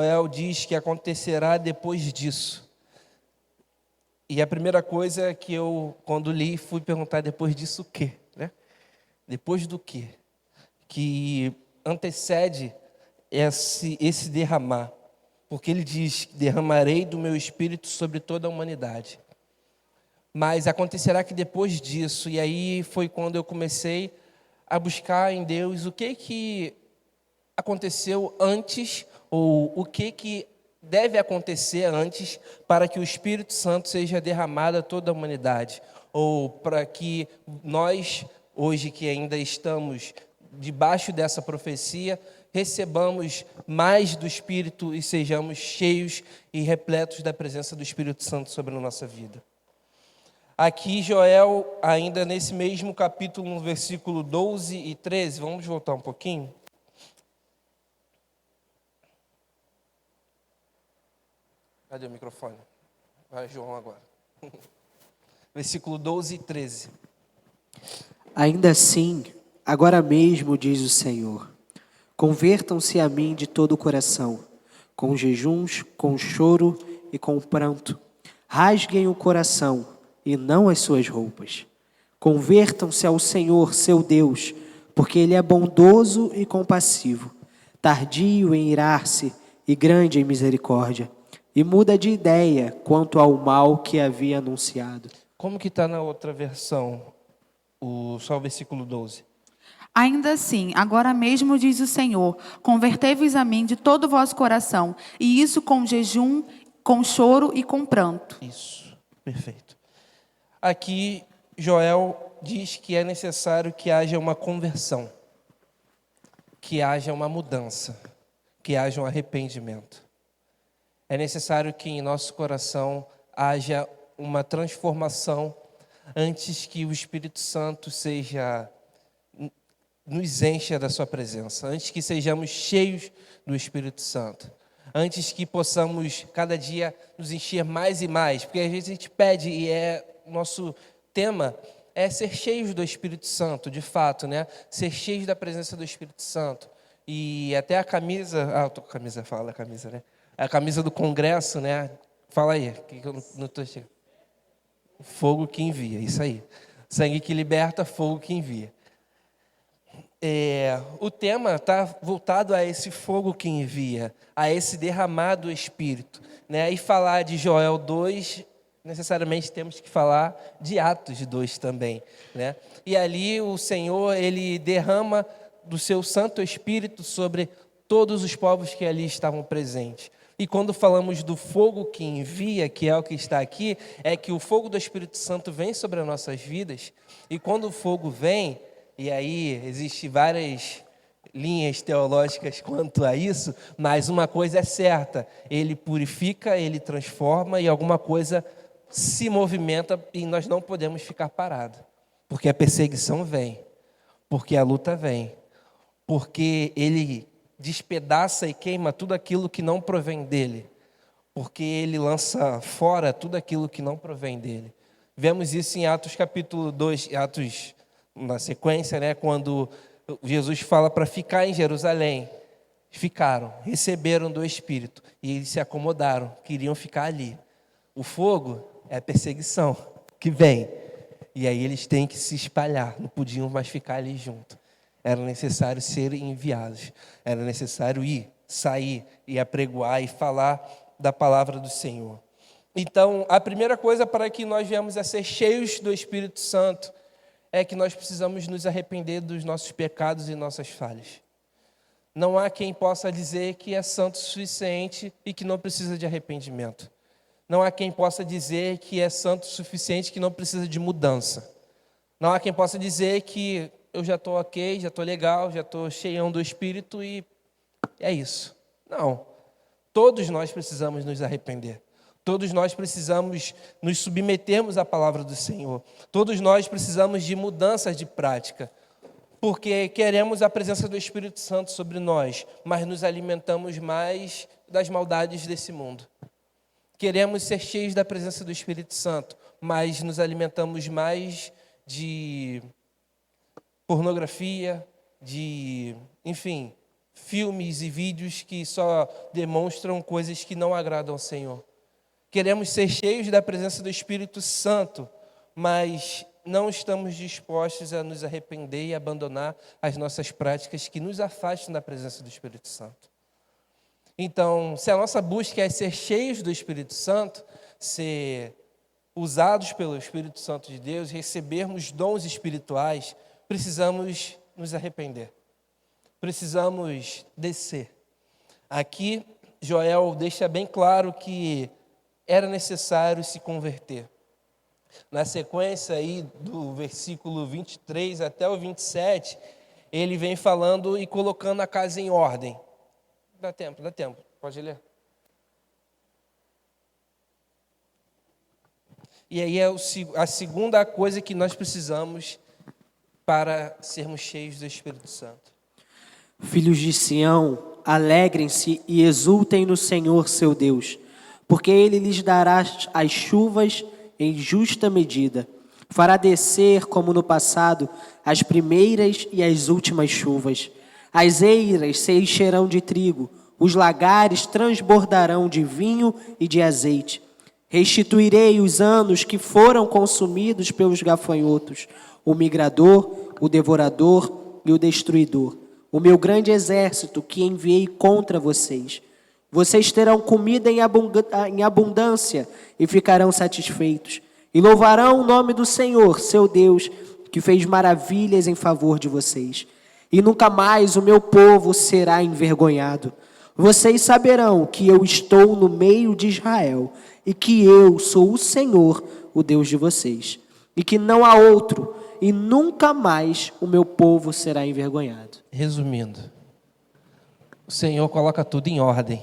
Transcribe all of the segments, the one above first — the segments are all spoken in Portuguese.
Joel diz que acontecerá depois disso. E a primeira coisa que eu, quando li, fui perguntar depois disso o quê? Né? Depois do quê? Que antecede esse derramar. Porque ele diz, derramarei do meu espírito sobre toda a humanidade. Mas acontecerá que depois disso, e aí foi quando eu comecei a buscar em Deus o que aconteceu antes, ou o que deve acontecer antes para que o Espírito Santo seja derramado a toda a humanidade, ou para que nós, hoje que ainda estamos debaixo dessa profecia, recebamos mais do Espírito e sejamos cheios e repletos da presença do Espírito Santo sobre a nossa vida. Aqui Joel, ainda nesse mesmo capítulo, no versículo 12 e 13, vamos voltar um pouquinho. Cadê o microfone? Vai, João, agora. Versículo 12 e 13. Ainda assim, agora mesmo, diz o Senhor, convertam-se a mim de todo o coração, com jejuns, com choro e com pranto. Rasguem o coração e não as suas roupas. Convertam-se ao Senhor, seu Deus, porque Ele é bondoso e compassivo, tardio em irar-se e grande em misericórdia, e muda de ideia quanto ao mal que havia anunciado. Como que está na outra versão, só o versículo 12? Ainda assim, agora mesmo diz o Senhor, convertei-vos a mim de todo o vosso coração, e isso com jejum, com choro e com pranto. Isso, perfeito. Aqui, Joel diz que é necessário que haja uma conversão, que haja uma mudança, que haja um arrependimento. É necessário que em nosso coração haja uma transformação antes que o Espírito Santo nos encha da sua presença, antes que sejamos cheios do Espírito Santo, antes que possamos cada dia nos encher mais e mais, porque às vezes a gente pede e nosso tema é ser cheios do Espírito Santo, de fato, né? Ser cheios da presença do Espírito Santo. E até a camisa, eu tô com a camisa, fala a camisa, né? A camisa do Congresso, né? Fala aí, que eu não estou chegando. Fogo que envia, isso aí. Sangue que liberta, fogo que envia. O tema está voltado a esse fogo que envia, a esse derramado Espírito, né? E falar de Joel 2, necessariamente temos que falar de Atos 2 também, né? E ali o Senhor, Ele derrama do seu Santo Espírito sobre todos os povos que ali estavam presentes. E quando falamos do fogo que envia, que é o que está aqui, é que o fogo do Espírito Santo vem sobre as nossas vidas, e quando o fogo vem, e aí existem várias linhas teológicas quanto a isso, mas uma coisa é certa, ele purifica, ele transforma, e alguma coisa se movimenta, e nós não podemos ficar parados, porque a perseguição vem, porque a luta vem, porque ele despedaça e queima tudo aquilo que não provém dele, porque ele lança fora tudo aquilo que não provém dele. Vemos isso em Atos capítulo 2, Atos na sequência, né, quando Jesus fala para ficar em Jerusalém. Ficaram, receberam do Espírito e eles se acomodaram, queriam ficar ali. O fogo é a perseguição que vem, e aí eles têm que se espalhar, não podiam mais ficar ali junto. Era necessário serem enviados, era necessário sair e apregoar e falar da palavra do Senhor. Então, a primeira coisa para que nós venhamos a ser cheios do Espírito Santo é que nós precisamos nos arrepender dos nossos pecados e nossas falhas. Não há quem possa dizer que é santo o suficiente e que não precisa de arrependimento. Não há quem possa dizer que é santo o suficiente e que não precisa de mudança. Não há quem possa dizer que eu já estou ok, já estou legal, já estou cheião do Espírito e é isso. Não. Todos nós precisamos nos arrepender. Todos nós precisamos nos submetermos à palavra do Senhor. Todos nós precisamos de mudanças de prática. Porque queremos a presença do Espírito Santo sobre nós, mas nos alimentamos mais das maldades desse mundo. Queremos ser cheios da presença do Espírito Santo, mas nos alimentamos mais de pornografia, de, enfim, filmes e vídeos que só demonstram coisas que não agradam ao Senhor. Queremos ser cheios da presença do Espírito Santo, mas não estamos dispostos a nos arrepender e abandonar as nossas práticas que nos afastam da presença do Espírito Santo. Então, se a nossa busca é ser cheios do Espírito Santo, ser usados pelo Espírito Santo de Deus, recebermos dons espirituais, precisamos nos arrepender. Precisamos descer. Aqui, Joel deixa bem claro que era necessário se converter. Na sequência aí do versículo 23 até o 27, ele vem falando e colocando a casa em ordem. Dá tempo, pode ler. E aí é a segunda coisa que nós precisamos para sermos cheios do Espírito Santo. Filhos de Sião, alegrem-se e exultem no Senhor seu Deus, porque Ele lhes dará as chuvas em justa medida. Fará descer, como no passado, as primeiras e as últimas chuvas. As eiras se encherão de trigo, os lagares transbordarão de vinho e de azeite. Restituirei os anos que foram consumidos pelos gafanhotos, o migrador, o devorador e o destruidor, o meu grande exército que enviei contra vocês. Vocês terão comida em abundância e ficarão satisfeitos. E louvarão o nome do Senhor, seu Deus, que fez maravilhas em favor de vocês. E nunca mais o meu povo será envergonhado. Vocês saberão que eu estou no meio de Israel e que eu sou o Senhor, o Deus de vocês. E que não há outro, e nunca mais o meu povo será envergonhado. Resumindo, o Senhor coloca tudo em ordem.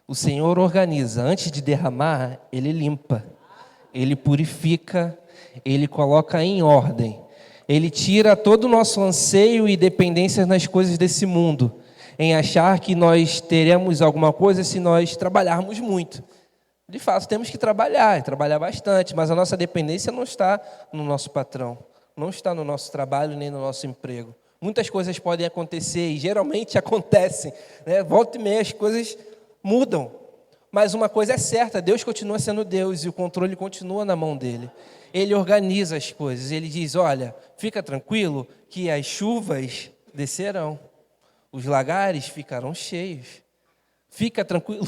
O Senhor organiza. Antes de derramar, Ele limpa. Ele purifica. Ele coloca em ordem. Ele tira todo o nosso anseio e dependência nas coisas desse mundo, em achar que nós teremos alguma coisa se nós trabalharmos muito. De fato, temos que trabalhar, e trabalhar bastante, mas a nossa dependência não está no nosso patrão, não está no nosso trabalho nem no nosso emprego. Muitas coisas podem acontecer e geralmente acontecem, né? Volta e meia as coisas mudam, mas uma coisa é certa, Deus continua sendo Deus e o controle continua na mão dele. Ele organiza as coisas, ele diz, olha, fica tranquilo que as chuvas descerão, os lagares ficarão cheios, fica tranquilo.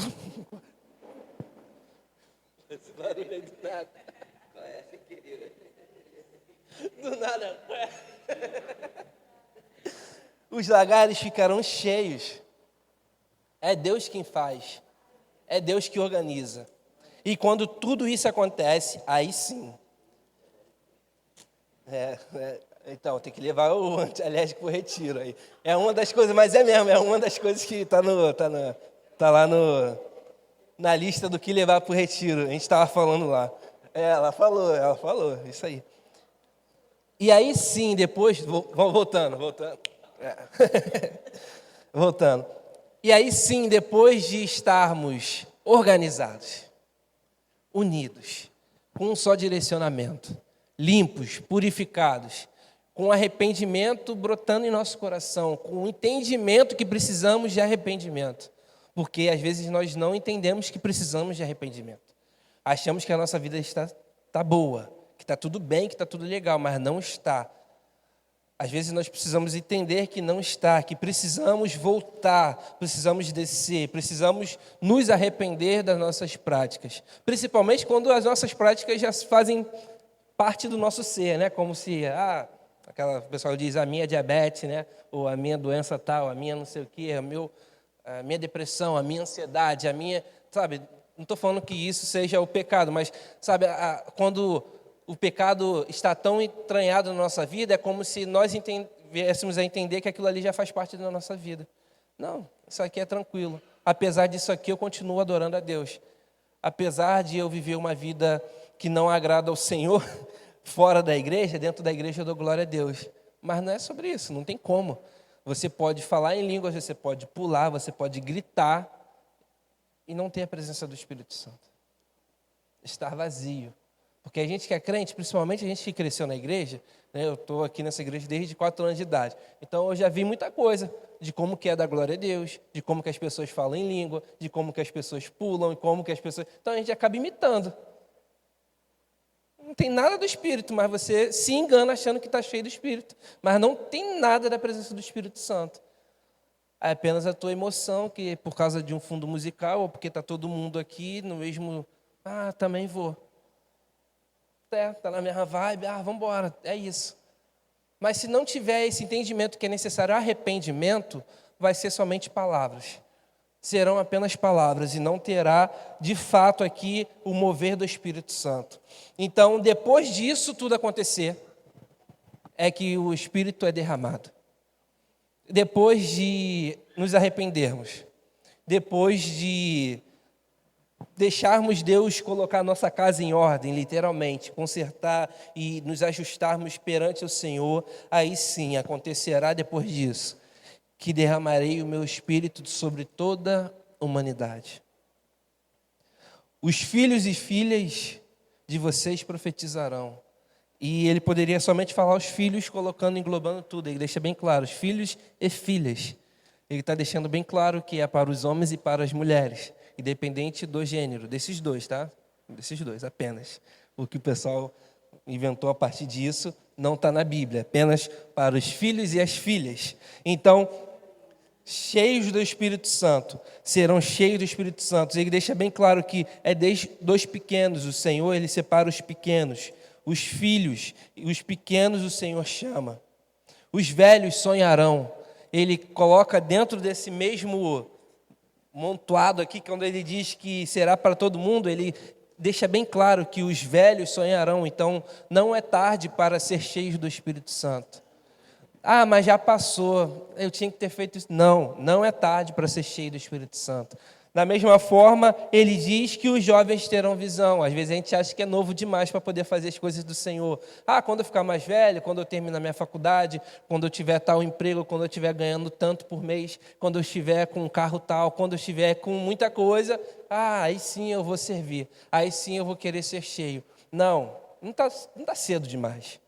Esse barulho aí do nada. Qual é, querida? Do nada. Os lagares ficarão cheios. É Deus quem faz. É Deus que organiza. E quando tudo isso acontece, aí sim. Então, tem que levar o antialérgico para o retiro aí. É uma das coisas, mas é mesmo, é uma das coisas que está lá na lista do que levar para o retiro. A gente estava falando lá. Ela falou, isso aí. E aí sim, depois, voltando. Voltando. E aí sim, depois de estarmos organizados, unidos, com um só direcionamento, limpos, purificados, com arrependimento brotando em nosso coração, com o entendimento que precisamos de arrependimento. Porque às vezes nós não entendemos que precisamos de arrependimento. Achamos que a nossa vida está boa, que está tudo bem, que está tudo legal, mas não está. Às vezes nós precisamos entender que não está, que precisamos voltar, precisamos descer, precisamos nos arrepender das nossas práticas. Principalmente quando as nossas práticas já fazem parte do nosso ser, né? Como se, o pessoal diz, a minha diabetes, né? Ou a minha doença tal, a minha não sei o quê, a minha depressão, a minha ansiedade, a minha, sabe? Não estou falando que isso seja o pecado, mas, sabe, quando o pecado está tão entranhado na nossa vida, é como se nós viéssemos a entender que aquilo ali já faz parte da nossa vida. Não, isso aqui é tranquilo. Apesar disso aqui, eu continuo adorando a Deus. Apesar de eu viver uma vida que não agrada ao Senhor, fora da igreja, dentro da igreja eu dou glória a Deus. Mas não é sobre isso, não tem como. Você pode falar em línguas, você pode pular, você pode gritar e não ter a presença do Espírito Santo. Estar vazio. Porque a gente que é crente, principalmente a gente que cresceu na igreja, né, eu estou aqui nessa igreja desde 4 anos de idade. Então eu já vi muita coisa de como que é da glória a Deus, de como que as pessoas falam em língua, de como que as pessoas pulam, e como que as pessoas... Então a gente acaba imitando. Não tem nada do Espírito, mas você se engana achando que está cheio do Espírito. Mas não tem nada da presença do Espírito Santo. É apenas a tua emoção, que por causa de um fundo musical, ou porque está todo mundo aqui no mesmo... Ah, também vou. Está na minha vibe, vamos embora, é isso. Mas se não tiver esse entendimento que é necessário arrependimento, vai ser somente palavras. Serão apenas palavras e não terá, de fato, aqui o mover do Espírito Santo. Então, depois disso tudo acontecer, é que o Espírito é derramado. Depois de nos arrependermos, depois de deixarmos Deus colocar nossa casa em ordem, literalmente, consertar e nos ajustarmos perante o Senhor, aí sim acontecerá depois disso, que derramarei o meu Espírito sobre toda a humanidade. Os filhos e filhas de vocês profetizarão. E ele poderia somente falar os filhos, colocando, englobando tudo. Ele deixa bem claro, os filhos e filhas. Ele está deixando bem claro que é para os homens e para as mulheres, independente do gênero, desses dois, tá? Desses dois, apenas. O que o pessoal inventou a partir disso não está na Bíblia, apenas para os filhos e as filhas. Então, cheios do Espírito Santo, serão cheios do Espírito Santo. Ele deixa bem claro que é desde dos pequenos, o Senhor, ele separa os pequenos, os filhos, os pequenos o Senhor chama. Os velhos sonharão. Ele coloca dentro desse mesmo montuado aqui, quando ele diz que será para todo mundo, ele deixa bem claro que os velhos sonharão. Então, não é tarde para ser cheios do Espírito Santo. Mas já passou, eu tinha que ter feito isso. Não, não é tarde para ser cheio do Espírito Santo. Da mesma forma, ele diz que os jovens terão visão. Às vezes a gente acha que é novo demais para poder fazer as coisas do Senhor. Quando eu ficar mais velho, quando eu terminar minha faculdade, quando eu tiver tal emprego, quando eu estiver ganhando tanto por mês, quando eu estiver com um carro tal, quando eu estiver com muita coisa, aí sim eu vou servir. Aí sim eu vou querer ser cheio. Não está cedo demais.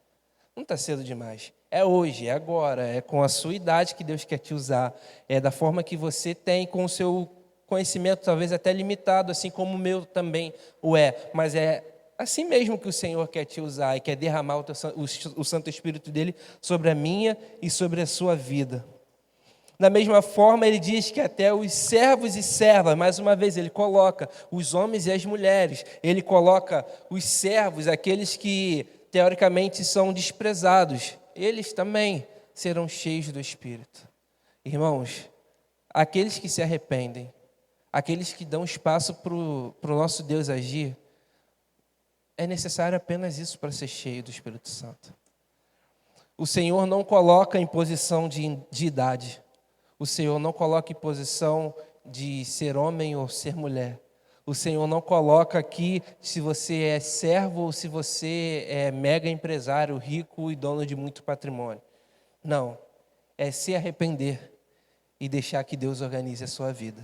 Não está cedo demais. É hoje, é agora, é com a sua idade que Deus quer te usar. É da forma que você tem, com o seu conhecimento talvez até limitado, assim como o meu também o é. Mas é assim mesmo que o Senhor quer te usar e quer derramar o Santo Espírito dele sobre a minha e sobre a sua vida. Da mesma forma, ele diz que até os servos e servas, mais uma vez, ele coloca os homens e as mulheres. Ele coloca os servos, aqueles que teoricamente são desprezados. Eles também serão cheios do Espírito. Irmãos, aqueles que se arrependem, aqueles que dão espaço para o nosso Deus agir, é necessário apenas isso para ser cheio do Espírito Santo. O Senhor não coloca em posição de idade. O Senhor não coloca em posição de ser homem ou ser mulher. O Senhor não coloca aqui se você é servo ou se você é mega empresário, rico e dono de muito patrimônio. Não, é se arrepender e deixar que Deus organize a sua vida.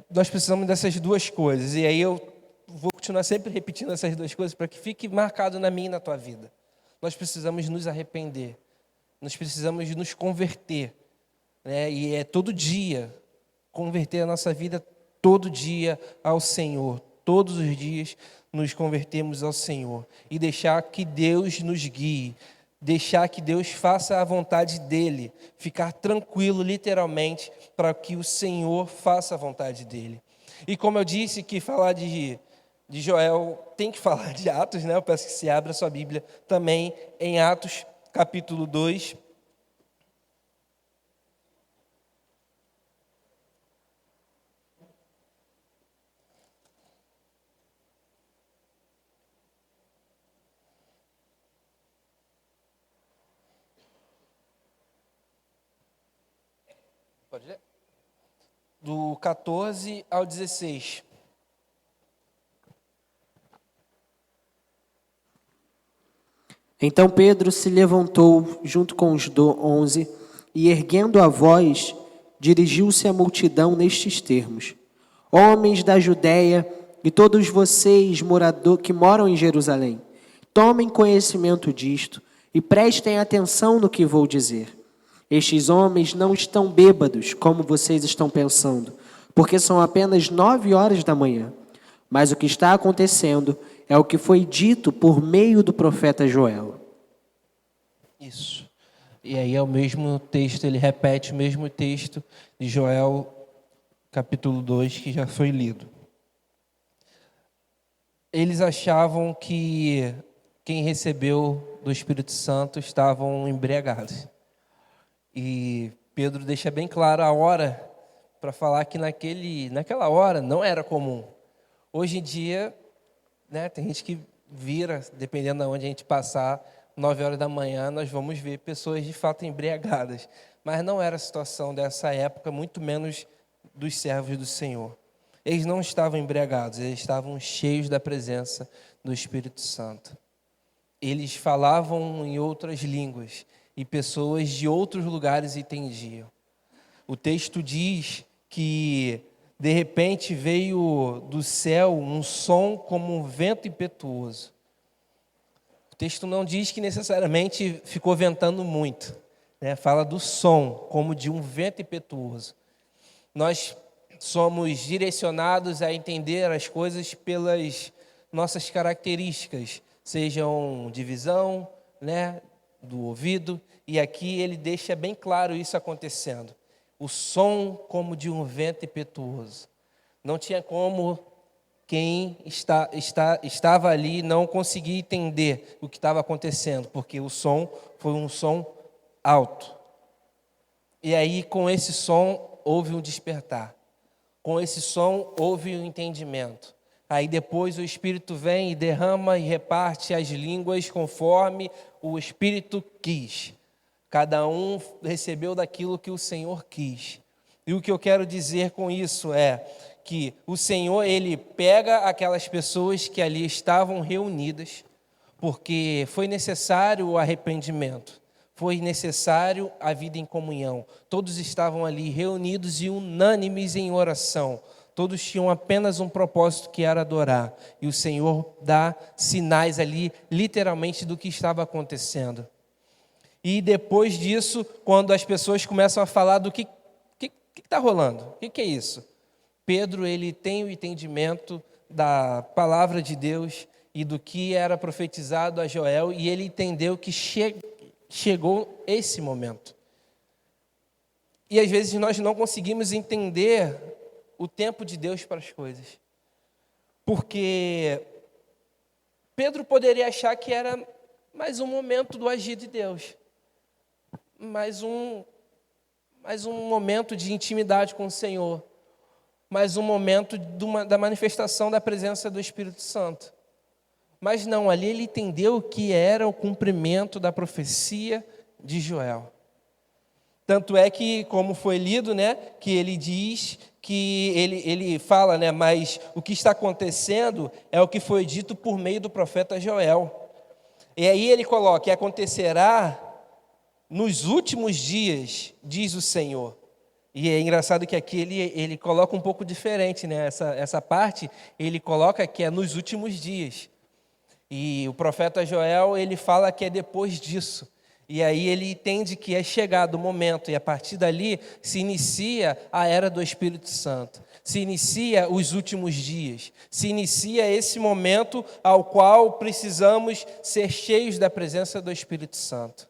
Nós precisamos dessas duas coisas, e aí eu vou continuar sempre repetindo essas duas coisas para que fique marcado na minha e na tua vida. Nós precisamos nos arrepender, nós precisamos nos converter, né? E é todo dia, converter a nossa vida todo dia ao Senhor. Todos os dias nos convertemos ao Senhor e deixar que Deus nos guie, deixar que Deus faça a vontade dEle, ficar tranquilo, literalmente, para que o Senhor faça a vontade dEle. E como eu disse que falar de Joel tem que falar de Atos, né? Eu peço que se abra a sua Bíblia também em Atos, capítulo 2. Pode ler? Do 14 ao 16. Então Pedro se levantou junto com os 11 e, erguendo a voz, dirigiu-se à multidão nestes termos: Homens da Judéia e todos vocês que moram em Jerusalém, tomem conhecimento disto e prestem atenção no que vou dizer. Estes homens não estão bêbados, como vocês estão pensando, porque são apenas 9 horas da manhã. Mas o que está acontecendo é o que foi dito por meio do profeta Joel. Isso. E aí é o mesmo texto, ele repete o mesmo texto de Joel, capítulo 2, que já foi lido. Eles achavam que quem recebeu do Espírito Santo estavam embriagados. E Pedro deixa bem claro a hora para falar que naquela hora não era comum. Hoje em dia, né, tem gente que vira, dependendo de onde a gente passar, 9 horas da manhã, nós vamos ver pessoas de fato embriagadas. Mas não era a situação dessa época, muito menos dos servos do Senhor. Eles não estavam embriagados, eles estavam cheios da presença do Espírito Santo. Eles falavam em outras línguas e pessoas de outros lugares entendiam. O texto diz que, de repente, veio do céu um som como um vento impetuoso. O texto não diz que necessariamente ficou ventando muito, né? Fala do som como de um vento impetuoso. Nós somos direcionados a entender as coisas pelas nossas características, sejam de visão, né, do ouvido, e aqui ele deixa bem claro isso acontecendo. O som como de um vento impetuoso. Não tinha como quem estava ali não conseguir entender o que estava acontecendo, porque o som foi um som alto. E aí, com esse som, houve um despertar. Com esse som, houve um entendimento. Aí depois o Espírito vem e derrama e reparte as línguas conforme o Espírito quis. Cada um recebeu daquilo que o Senhor quis. E o que eu quero dizer com isso é que o Senhor, Ele pega aquelas pessoas que ali estavam reunidas, porque foi necessário o arrependimento, foi necessário a vida em comunhão. Todos estavam ali reunidos e unânimes em oração. Todos tinham apenas um propósito, que era adorar. E o Senhor dá sinais ali, literalmente, do que estava acontecendo. E depois disso, quando as pessoas começam a falar do que está rolando, o que é isso? Pedro, ele tem o entendimento da palavra de Deus e do que era profetizado a Joel, e ele entendeu que chegou esse momento. E às vezes nós não conseguimos entender o tempo de Deus para as coisas. Porque Pedro poderia achar que era mais um momento do agir de Deus. Mais um momento de intimidade com o Senhor. Mais um momento da manifestação da presença do Espírito Santo. Mas não, ali ele entendeu que era o cumprimento da profecia de Joel. Tanto é que, como foi lido, né, que ele diz que ele fala, né, mas o que está acontecendo é o que foi dito por meio do profeta Joel. E aí ele coloca, e acontecerá nos últimos dias, diz o Senhor. E é engraçado que aqui ele coloca um pouco diferente, né? Essa parte ele coloca que é nos últimos dias. E o profeta Joel, ele fala que é depois disso. E aí ele entende que é chegado o momento, e a partir dali se inicia a era do Espírito Santo. Se inicia os últimos dias. Se inicia esse momento ao qual precisamos ser cheios da presença do Espírito Santo.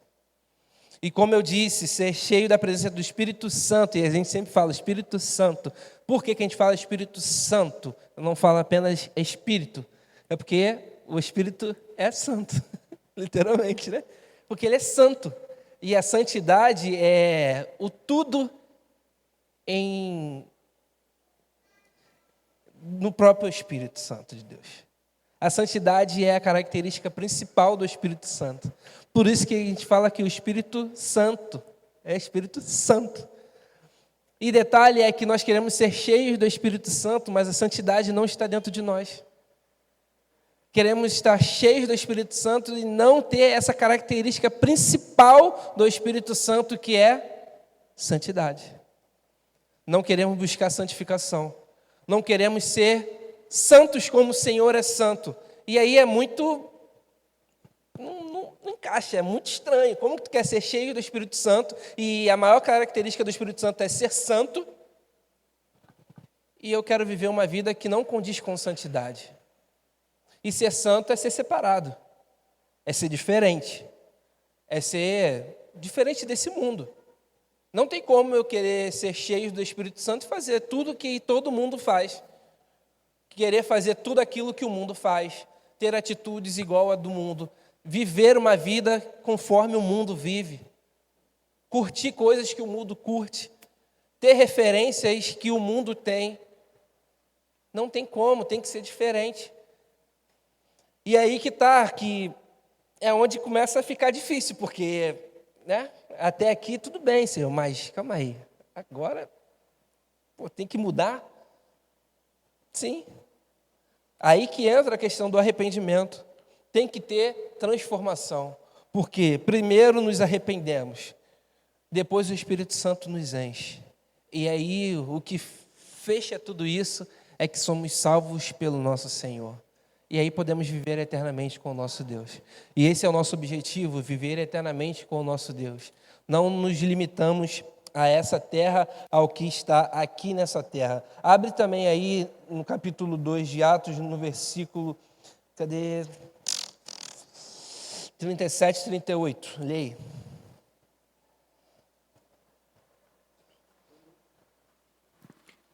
E como eu disse, ser cheio da presença do Espírito Santo, e a gente sempre fala Espírito Santo. Por que a gente fala Espírito Santo? Não fala apenas Espírito. É porque o Espírito é santo, literalmente, né? Porque ele é santo. E a santidade é o tudo no próprio Espírito Santo de Deus. A santidade é a característica principal do Espírito Santo. Por isso que a gente fala que o Espírito Santo é Espírito Santo. E detalhe é que nós queremos ser cheios do Espírito Santo, mas a santidade não está dentro de nós. Queremos estar cheios do Espírito Santo e não ter essa característica principal do Espírito Santo, que é santidade. Não queremos buscar santificação. Não queremos ser santos como o Senhor é santo. E aí é muito... Não encaixa, é muito estranho. Como que tu quer ser cheio do Espírito Santo e a maior característica do Espírito Santo é ser santo, e eu quero viver uma vida que não condiz com santidade? E ser santo é ser separado, é ser diferente, é ser diferente desse mundo. Não tem como eu querer ser cheio do Espírito Santo e fazer tudo que todo mundo faz, querer fazer tudo aquilo que o mundo faz, ter atitudes igual a do mundo, viver uma vida conforme o mundo vive, curtir coisas que o mundo curte, ter referências que o mundo tem. Não tem como, tem que ser diferente. E aí que é onde começa a ficar difícil, porque, né, até aqui tudo bem, Senhor, mas calma aí, agora tem que mudar? Sim. Aí que entra a questão do arrependimento. Tem que ter transformação, porque primeiro nos arrependemos, depois o Espírito Santo nos enche. E aí o que fecha tudo isso é que somos salvos pelo nosso Senhor. E aí podemos viver eternamente com o nosso Deus. E esse é o nosso objetivo, viver eternamente com o nosso Deus. Não nos limitamos a essa terra, ao que está aqui nessa terra. Abre também aí no capítulo 2 de Atos, no versículo... Cadê? 37 e 38. Leia.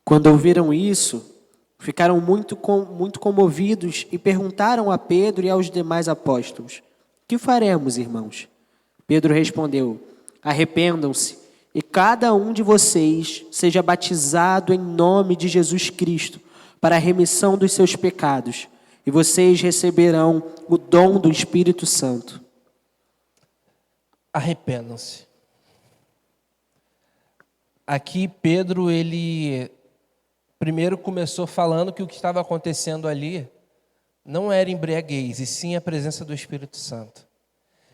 Quando ouviram isso, ficaram muito comovidos e perguntaram a Pedro e aos demais apóstolos: que faremos, irmãos? Pedro respondeu: arrependam-se e cada um de vocês seja batizado em nome de Jesus Cristo para a remissão dos seus pecados, e vocês receberão o dom do Espírito Santo. Arrependam-se. Aqui Pedro, ele primeiro começou falando que o que estava acontecendo ali não era embriaguez, e sim a presença do Espírito Santo.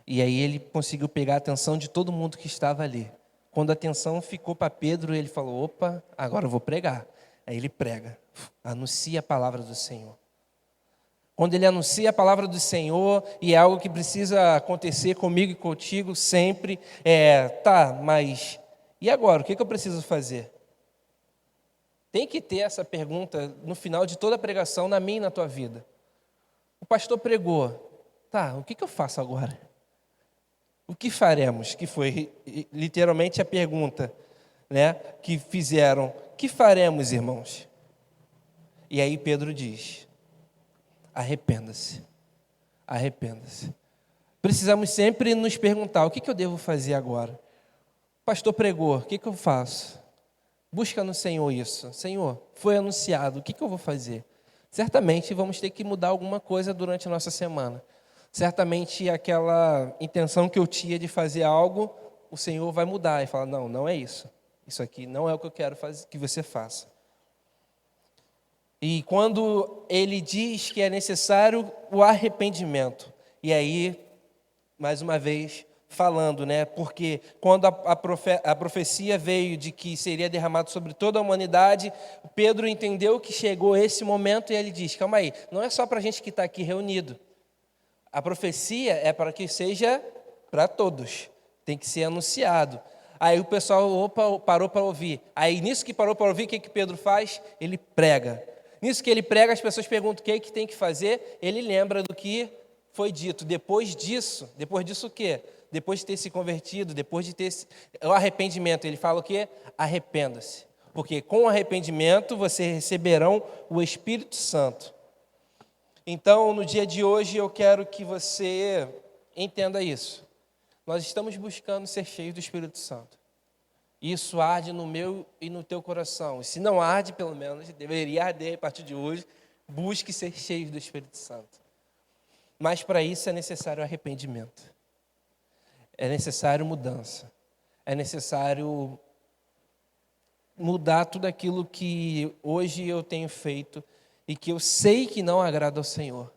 E aí ele conseguiu pegar a atenção de todo mundo que estava ali. Quando a atenção ficou para Pedro, ele falou: opa, agora eu vou pregar. Aí ele prega, anuncia a palavra do Senhor. Quando ele anuncia a palavra do Senhor, e é algo que precisa acontecer comigo e contigo sempre, mas e agora? O que eu preciso fazer? Tem que ter essa pergunta no final de toda a pregação, na minha e na tua vida. O pastor pregou, o que eu faço agora? O que faremos? Que foi literalmente a pergunta, né, que fizeram. O que faremos, irmãos? E aí Pedro diz: arrependa-se, arrependa-se. Precisamos sempre nos perguntar: o que eu devo fazer agora? O pastor pregou, o que eu faço? Busca no Senhor isso. Senhor, foi anunciado, o que eu vou fazer? Certamente vamos ter que mudar alguma coisa durante a nossa semana. Certamente aquela intenção que eu tinha de fazer algo, o Senhor vai mudar e falar: não, não é isso. Isso aqui não é o que eu quero que você faça. E quando ele diz que é necessário o arrependimento, e aí, mais uma vez, falando, né? Porque quando a profecia veio de que seria derramado sobre toda a humanidade, Pedro entendeu que chegou esse momento e ele diz: calma aí, não é só para a gente que está aqui reunido. A profecia é para que seja para todos, tem que ser anunciado. Aí o pessoal parou para ouvir. Aí nisso que parou para ouvir, o que Pedro faz? Ele prega. Nisso que ele prega, as pessoas perguntam o que tem que fazer, ele lembra do que foi dito. Depois disso o quê? Depois de ter se convertido, depois de ter o arrependimento, ele fala o quê? Arrependa-se. Porque com o arrependimento vocês receberão o Espírito Santo. Então, no dia de hoje, eu quero que você entenda isso. Nós estamos buscando ser cheios do Espírito Santo. Isso arde no meu e no teu coração. E se não arde, pelo menos, deveria arder a partir de hoje. Busque ser cheio do Espírito Santo. Mas para isso é necessário arrependimento. É necessário mudança. É necessário mudar tudo aquilo que hoje eu tenho feito e que eu sei que não agrada ao Senhor.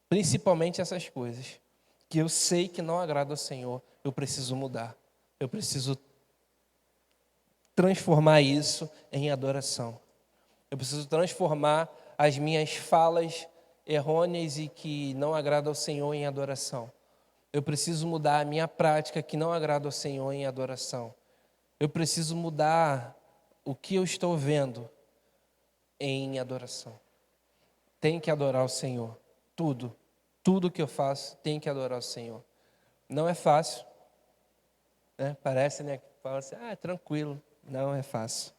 Principalmente essas coisas que eu sei que não agrada ao Senhor, eu preciso mudar. Eu preciso transformar isso em adoração. Eu preciso transformar as minhas falas errôneas e que não agradam ao Senhor em adoração. Eu preciso mudar a minha prática que não agrada ao Senhor em adoração. Eu preciso mudar o que eu estou vendo em adoração. Tem que adorar o Senhor. Tudo que eu faço tem que adorar o Senhor. Não é fácil, né? Parece, né? Fala assim, é tranquilo. Não é fácil.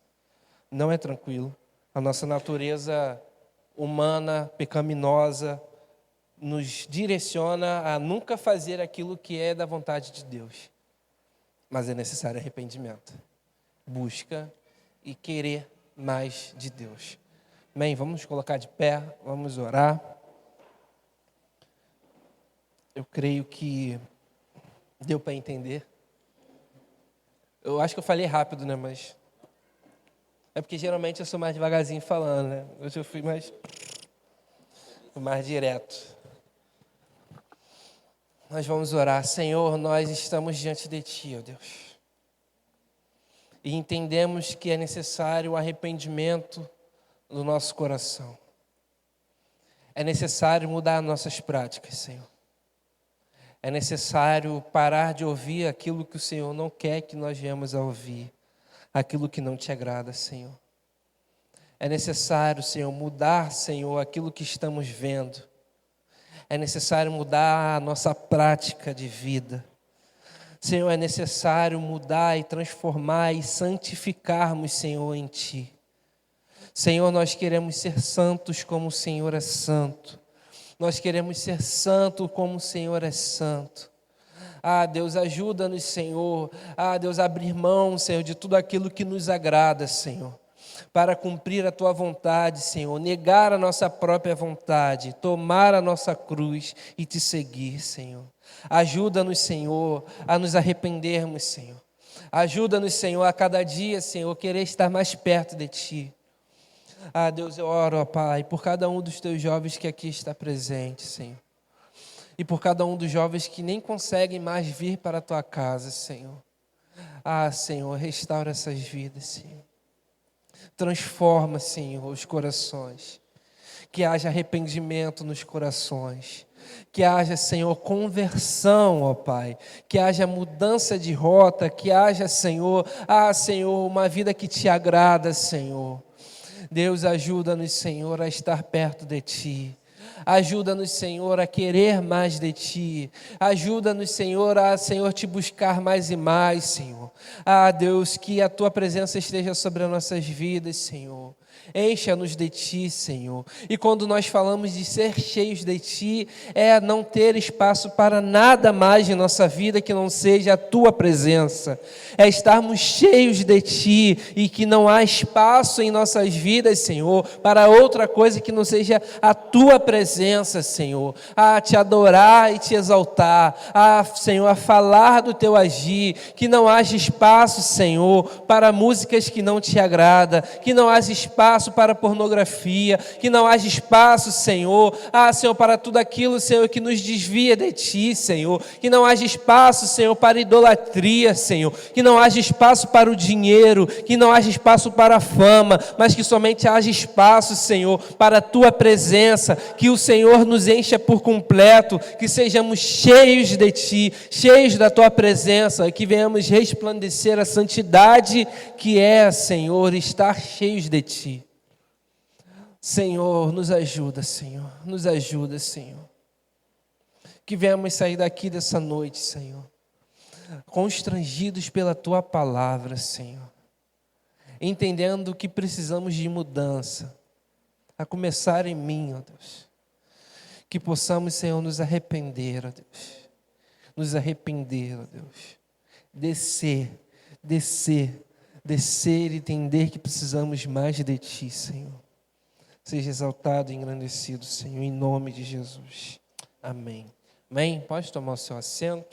Não é tranquilo. A nossa natureza humana, pecaminosa, nos direciona a nunca fazer aquilo que é da vontade de Deus. Mas é necessário arrependimento. Busca e querer mais de Deus. Amém? Vamos nos colocar de pé, vamos orar. Eu creio que deu para entender. Eu acho que eu falei rápido, né? Mas é porque geralmente eu sou mais devagarzinho falando, né? Hoje eu fui mais direto. Nós vamos orar. Senhor, nós estamos diante de Ti, ó Deus. E entendemos que é necessário o arrependimento do nosso coração. É necessário mudar nossas práticas, Senhor. É necessário parar de ouvir aquilo que o Senhor não quer que nós venhamos a ouvir. Aquilo que não Te agrada, Senhor. É necessário, Senhor, mudar, Senhor, aquilo que estamos vendo. É necessário mudar a nossa prática de vida. Senhor, é necessário mudar e transformar e santificarmos, Senhor, em Ti. Senhor, nós queremos ser santos como o Senhor é santo. Nós queremos ser santo como o Senhor é santo. Ah, Deus, ajuda-nos, Senhor. Ah, Deus, abrir mão, Senhor, de tudo aquilo que nos agrada, Senhor. Para cumprir a Tua vontade, Senhor, negar a nossa própria vontade, tomar a nossa cruz e Te seguir, Senhor. Ajuda-nos, Senhor, a nos arrependermos, Senhor. Ajuda-nos, Senhor, a cada dia, Senhor, querer estar mais perto de Ti. Ah, Deus, eu oro, ó Pai, por cada um dos Teus jovens que aqui está presente, Senhor. E por cada um dos jovens que nem conseguem mais vir para a Tua casa, Senhor. Ah, Senhor, restaura essas vidas, Senhor. Transforma, Senhor, os corações. Que haja arrependimento nos corações. Que haja, Senhor, conversão, ó Pai. Que haja mudança de rota. Que haja, Senhor, Senhor, uma vida que Te agrada, Senhor. Deus, ajuda-nos, Senhor, a estar perto de Ti. Ajuda-nos, Senhor, a querer mais de Ti. Ajuda-nos, Senhor, a, Senhor, Te buscar mais e mais, Senhor. Ah, Deus, que a Tua presença esteja sobre as nossas vidas, Senhor. Encha-nos de Ti, Senhor. E quando nós falamos de ser cheios de Ti, é não ter espaço para nada mais em nossa vida que não seja a Tua presença. É estarmos cheios de Ti e que não há espaço em nossas vidas, Senhor, para outra coisa que não seja a Tua presença, Senhor. A Te adorar e Te exaltar. Senhor, a falar do Teu agir. Que não haja espaço, Senhor, para músicas que não Te agradam. Que não haja espaço para pornografia, que não haja espaço, Senhor, Senhor, para tudo aquilo, Senhor, que nos desvia de Ti, Senhor, que não haja espaço, Senhor, para idolatria, Senhor, que não haja espaço para o dinheiro, que não haja espaço para a fama, mas que somente haja espaço, Senhor, para a Tua presença, que o Senhor nos encha por completo, que sejamos cheios de Ti, cheios da Tua presença, que venhamos resplandecer a santidade que é, Senhor, estar cheios de Ti. Senhor, nos ajuda, Senhor. Nos ajuda, Senhor. Que venhamos sair daqui dessa noite, Senhor, constrangidos pela Tua palavra, Senhor. Entendendo que precisamos de mudança. A começar em mim, ó Deus. Que possamos, Senhor, nos arrepender, ó Deus. Nos arrepender, ó Deus. Descer e entender que precisamos mais de Ti, Senhor. Seja exaltado e engrandecido, Senhor, em nome de Jesus. Amém. Amém? Pode tomar o seu assento.